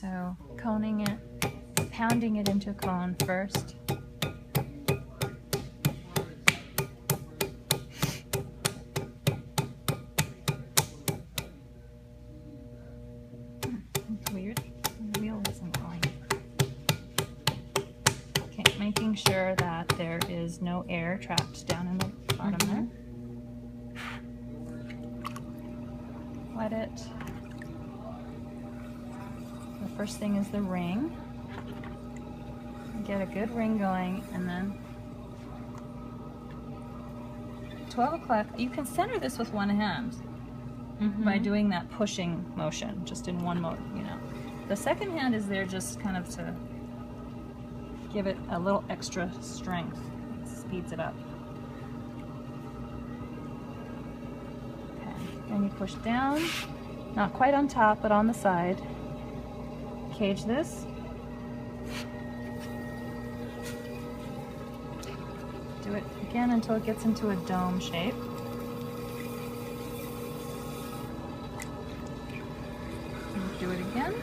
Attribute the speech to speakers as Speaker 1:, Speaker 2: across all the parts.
Speaker 1: So coning it, pounding it into a cone first. It's weird. The wheel isn't going. Okay, making sure that there is no air trapped down in the bottom there. Let it. The first thing is the ring. Get a good ring going, and then 12 o'clock. You can center this with one hand by doing that pushing motion, just in one mode, you know. The second hand is there just kind of to give it a little extra strength. It speeds it up. And you push down, not quite on top, but on the side. Cage this. Do it again until it gets into a dome shape. And do it again.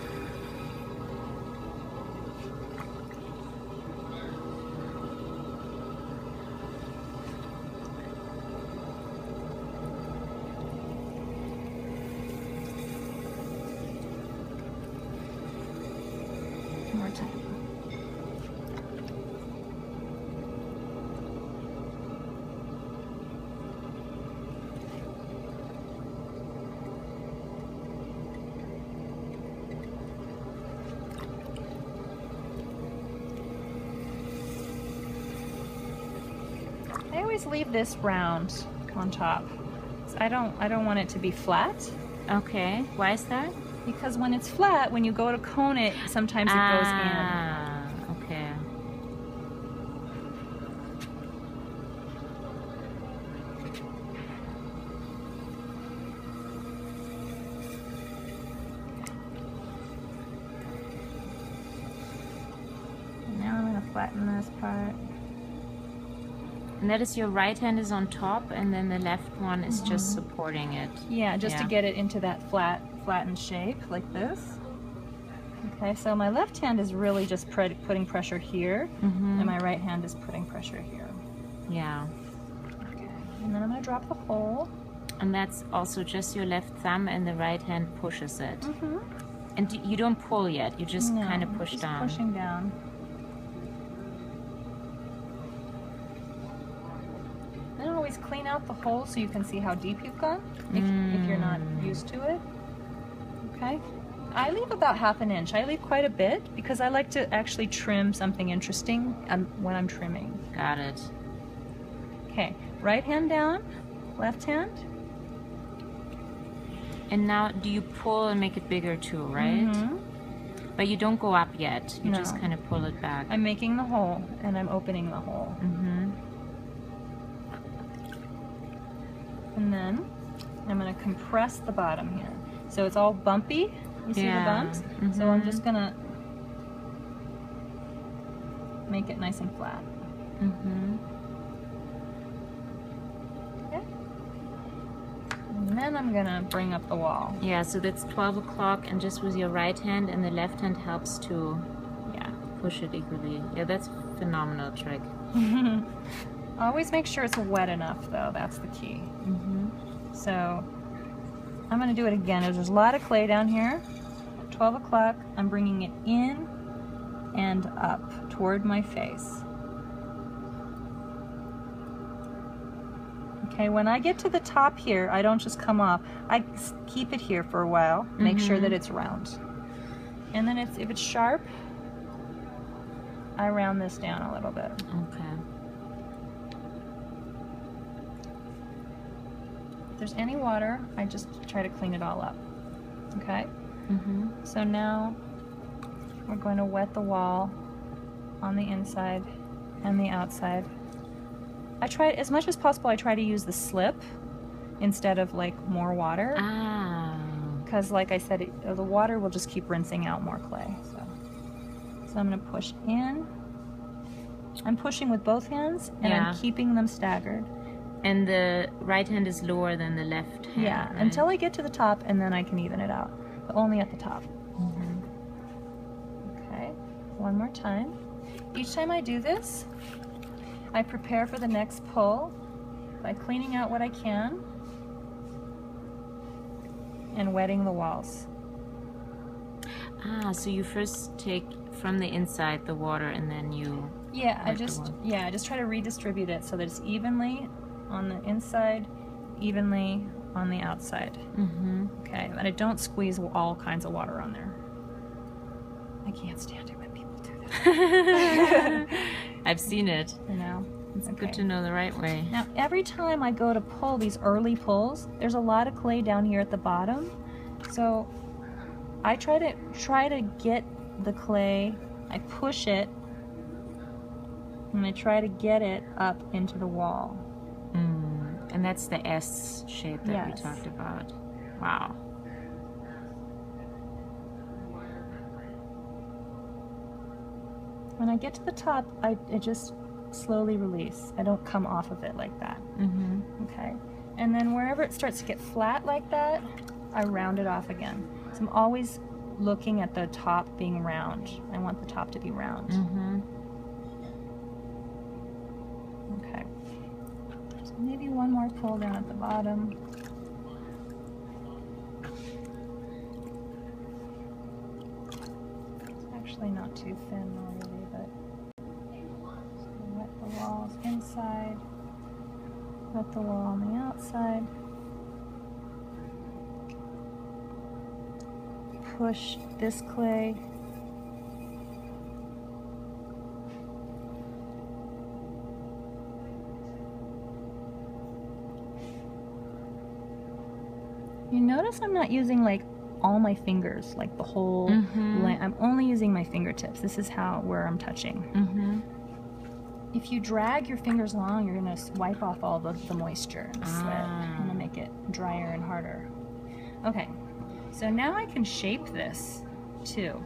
Speaker 1: More time. I always leave this round on top. I don't want it to be flat.
Speaker 2: Okay, why is that?
Speaker 1: Because when it's flat, when you go to cone it, sometimes it goes in.
Speaker 2: Ah, okay.
Speaker 1: And now I'm going to flatten this part.
Speaker 2: And that is your right hand is on top, and then the left one is just supporting it.
Speaker 1: Yeah, just to get it into that flattened shape, like this. Okay, so my left hand is really just putting pressure here, and my right hand is putting pressure here.
Speaker 2: Yeah.
Speaker 1: Okay, and then I'm going to drop the hole.
Speaker 2: And that's also just your left thumb, and the right hand pushes it. And you don't pull yet, you just kind of push down.
Speaker 1: Pushing down. Then always clean out the hole so you can see how deep you've gone, if you're not used to it. Okay. I leave about ½ an inch. I leave quite a bit because I like to actually trim something interesting when I'm trimming.
Speaker 2: Got it.
Speaker 1: Okay, right hand down, left hand.
Speaker 2: And now, do you pull and make it bigger too, right? But you don't go up yet. You just kind of pull it back.
Speaker 1: I'm making the hole and I'm opening the hole. And then I'm going to compress the bottom here. So it's all bumpy. You see the bumps? So I'm just going to make it nice and flat. Okay. And then I'm going to bring up the wall.
Speaker 2: Yeah, so that's 12 o'clock, and just with your right hand, and the left hand helps to push it equally. Yeah, that's a phenomenal trick.
Speaker 1: Always make sure it's wet enough, though. That's the key. So I'm going to do it again. There's a lot of clay down here. At 12 o'clock, I'm bringing it in and up toward my face. Okay, when I get to the top here, I don't just come off. I keep it here for a while, make sure that it's round. And then if it's sharp, I round this down a little bit.
Speaker 2: Okay.
Speaker 1: If there's any water, I just try to clean it all up. Okay? So now we're going to wet the wall on the inside and the outside. I try, as much as possible, I try to use the slip instead of like more water. Because like I said, the water will just keep rinsing out more clay. So I'm going to push in. I'm pushing with both hands and I'm keeping them staggered.
Speaker 2: And the right hand is lower than the left hand.
Speaker 1: Yeah, right? Until I get to the top, and then I can even it out. But only at the top. Okay, one more time. Each time I do this, I prepare for the next pull by cleaning out what I can and wetting the walls.
Speaker 2: Ah, so you first take from the inside the water and then you...
Speaker 1: Yeah, I just try to redistribute it so that it's evenly on the inside, evenly on the outside. Okay, and I don't squeeze all kinds of water on there. I can't stand it when people do that.
Speaker 2: I've seen it.
Speaker 1: You know?
Speaker 2: It's good to know the right way.
Speaker 1: Now, every time I go to pull these early pulls, there's a lot of clay down here at the bottom. So I try to get the clay, I push it, and I try to get it up into the wall.
Speaker 2: And that's the S shape that we talked about. Wow.
Speaker 1: When I get to the top, I just slowly release. I don't come off of it like that. Okay. And then wherever it starts to get flat like that, I round it off again. So I'm always looking at the top being round. I want the top to be round. Okay. So maybe one more pull down at the bottom. It's actually not too thin already, but so wet the walls inside, wet the wall on the outside. Push this clay you notice I'm not using like all my fingers, like the whole I'm only using my fingertips. This is where I'm touching. If you drag your fingers along, you're going to wipe off all the moisture and sweat and make it drier and harder. Okay. So now I can shape this too.